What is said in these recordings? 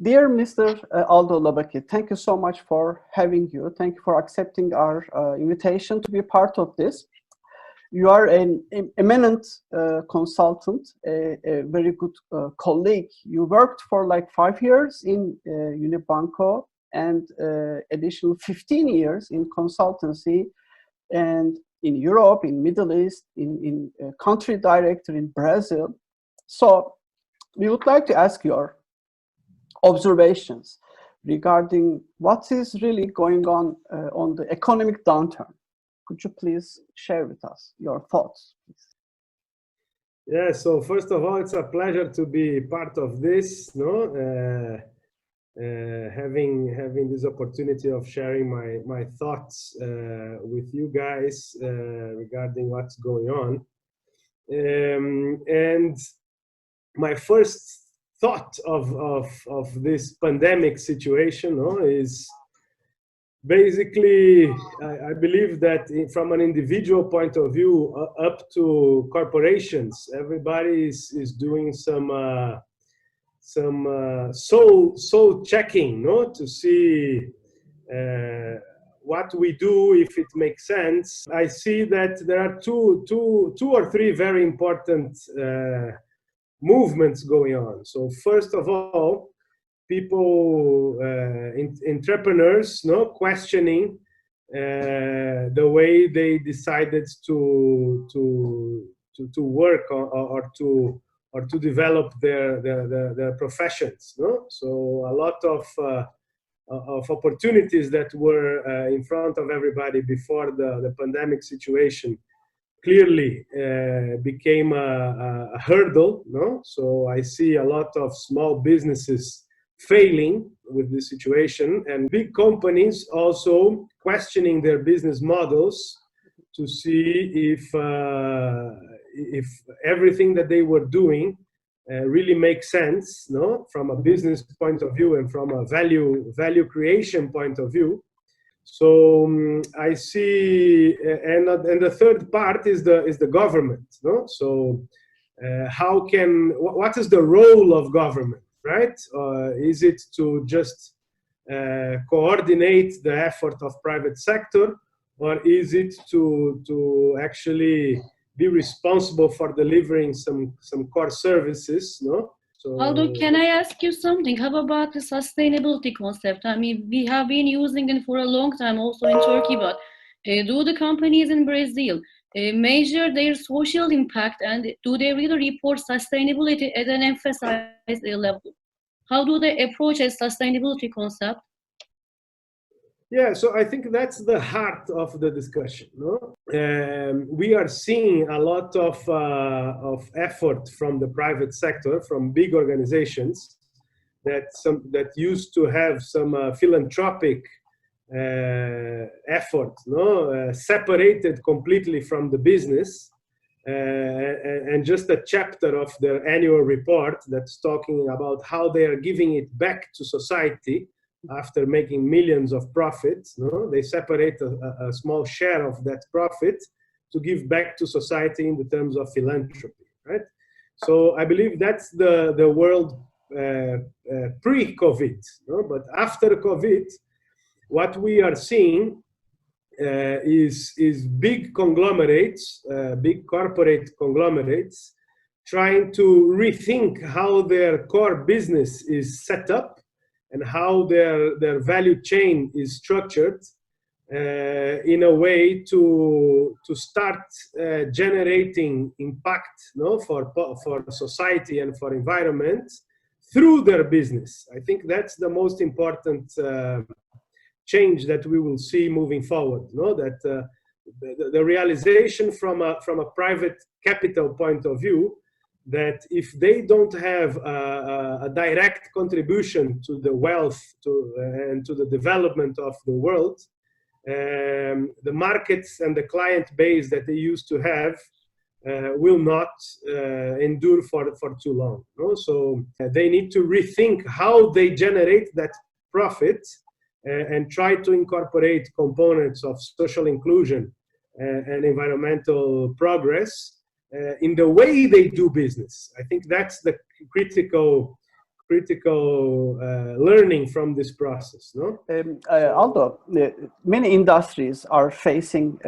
Dear Mr. Aldo Labaki, thank you so much for having you. Thank you for accepting our invitation to be part of this. You are an eminent consultant, a very good colleague. You worked for like 5 years in Unibanco and additional 15 years in consultancy and in Europe, in Middle East, in country director in Brazil. So we would like to ask your observations regarding what is really going on the economic downturn. Could you please share with us your thoughts, please? Yeah, so first of all, it's a pleasure to be part of this, having this opportunity of sharing my thoughts with you guys regarding what's going on. And my first thought of this pandemic situation is basically, I believe that from an individual point of view up to corporations, everybody is doing some soul checking, to see what we do, if it makes sense. I see that there are two or three very important movements going on. So first of all, people, entrepreneurs, questioning the way they decided to work or to develop their professions. So a lot of opportunities that were in front of everybody before the pandemic situation clearly became a hurdle. So I see a lot of small businesses failing with this situation, and big companies also questioning their business models to see if everything that they were doing really makes sense, from a business point of view and from a value creation point of view. So I see, and the third part is the government. So what is the role of government, right? Is it to just coordinate the effort of private sector, or is it to actually be responsible for delivering some core services? So, Aldo, can I ask you something? How about the sustainability concept? I mean, we have been using it for a long time also in Turkey, but do the companies in Brazil measure their social impact, and do they really report sustainability at an emphasized level? How do they approach a sustainability concept? Yeah, so I think that's the heart of the discussion. We are seeing a lot of effort from the private sector, from big organizations that used to have some philanthropic effort, separated completely from the business, and just a chapter of their annual report that's talking about how they are giving it back to society after making millions of profits. They separate a small share of that profit to give back to society in the terms of philanthropy, right? So I believe that's the world pre-COVID. But after COVID, what we are seeing is big conglomerates, big corporate conglomerates, trying to rethink how their core business is set up and how their value chain is structured in a way to start generating impact, for society and for environment through their business. I think that's the most important change that we will see moving forward. That the realization from a private capital point of view, that if they don't have a direct contribution to the wealth and to the development of the world, the markets and the client base that they used to have will not endure for too long. So they need to rethink how they generate that profit and try to incorporate components of social inclusion and environmental progress in the way they do business. I think that's the critical critical learning from this process, no? Aldo, many industries are facing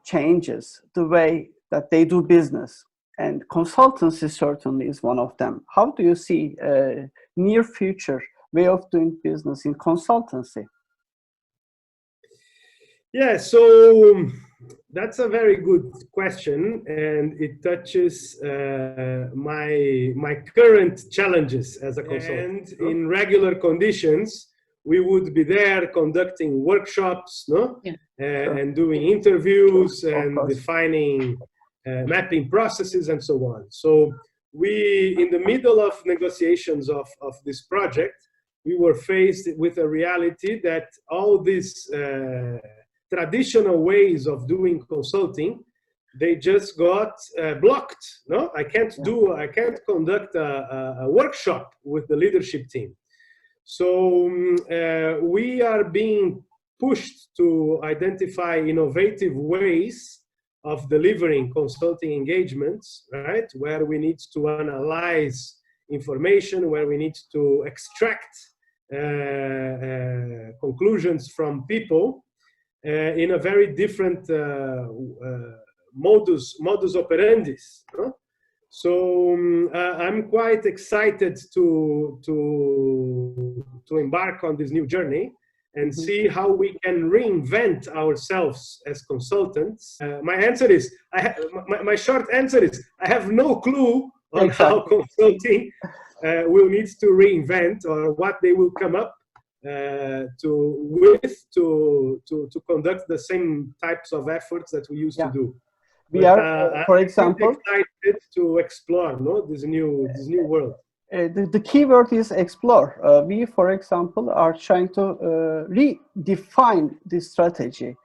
changes, the way that they do business, and consultancy certainly is one of them. How do you see near future way of doing business in consultancy? Yeah, so that's a very good question, and it touches my current challenges as a consultant. And in regular conditions, we would be there conducting workshops, no, and doing interviews and defining, mapping processes and so on. So we, in the middle of negotiations of this project, we were faced with a reality that all these traditional ways of doing consulting, they just got blocked. No, I can't conduct a workshop with the leadership team. So we are being pushed to identify innovative ways of delivering consulting engagements, right? Where we need to analyze information, where we need to extract conclusions from people in a very different modus operandi. Huh? So I'm quite excited to embark on this new journey and see how we can reinvent ourselves as consultants. My answer is, my short answer is, I have no clue on how consulting will need to reinvent or what they will come up to conduct the same types of efforts that we used to do. We are, for example, excited to explore, no, this new world. The key word is explore. We, for example, are trying to redefine this strategy.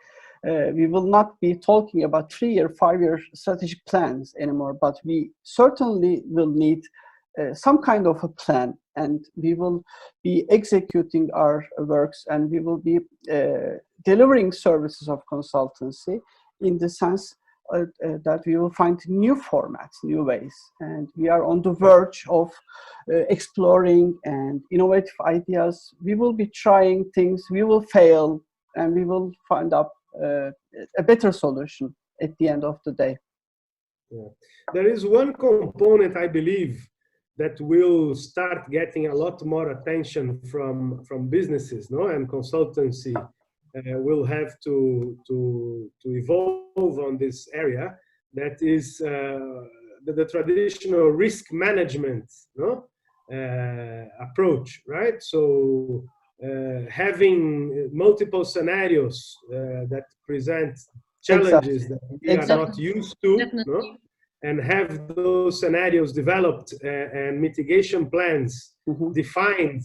We will not be talking about 3-year, 5-year strategic plans anymore, but we certainly will need some kind of a plan, and we will be executing our works, and we will be delivering services of consultancy in the sense that we will find new formats, new ways, and we are on the verge of exploring and innovative ideas. We will be trying things, we will fail, and we will find up a better solution at the end of the day. Yeah. There is one component, I believe, that will start getting a lot more attention from businesses, no, and consultancy will have to evolve on this area. That is the traditional risk management, no, approach, right? So having multiple scenarios that present challenges that we are not used to, no? And have those scenarios developed and mitigation plans defined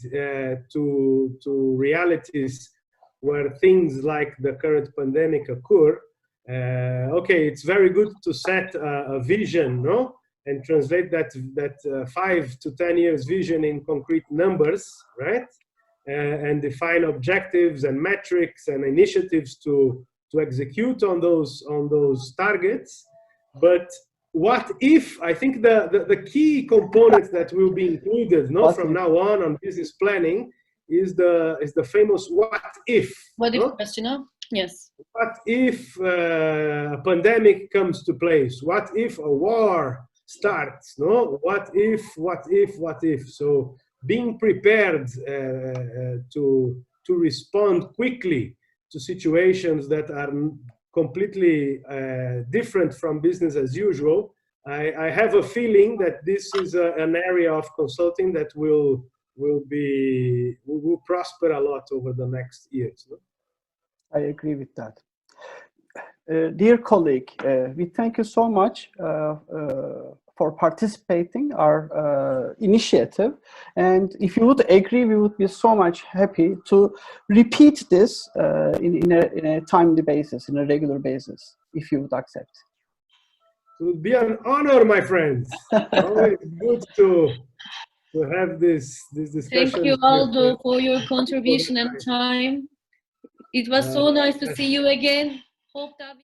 to realities where things like the current pandemic occur. Okay, it's very good to set a vision, no, and translate that 5 to 10 years vision in concrete numbers, right? And define objectives and metrics and initiatives to execute on those targets. But what if, I think the key component that will be included, no, from now on business planning is the famous what if. What if question, no? Yes. What if a pandemic comes to place? What if a war starts? No? What if? So being prepared to respond quickly to situations that are completely different from business as usual. I have a feeling that this is an area of consulting that will prosper a lot over the next years. No? I agree with that. Dear colleague, we thank you so much for participating our initiative, and if you would agree, we would be so much happy to repeat this in a timely basis, in a regular basis, if you would accept. It would be an honor, my friends. Always good to have this discussion. Thank you, Aldo, for your contribution and time. It was so nice to see you again. Hope that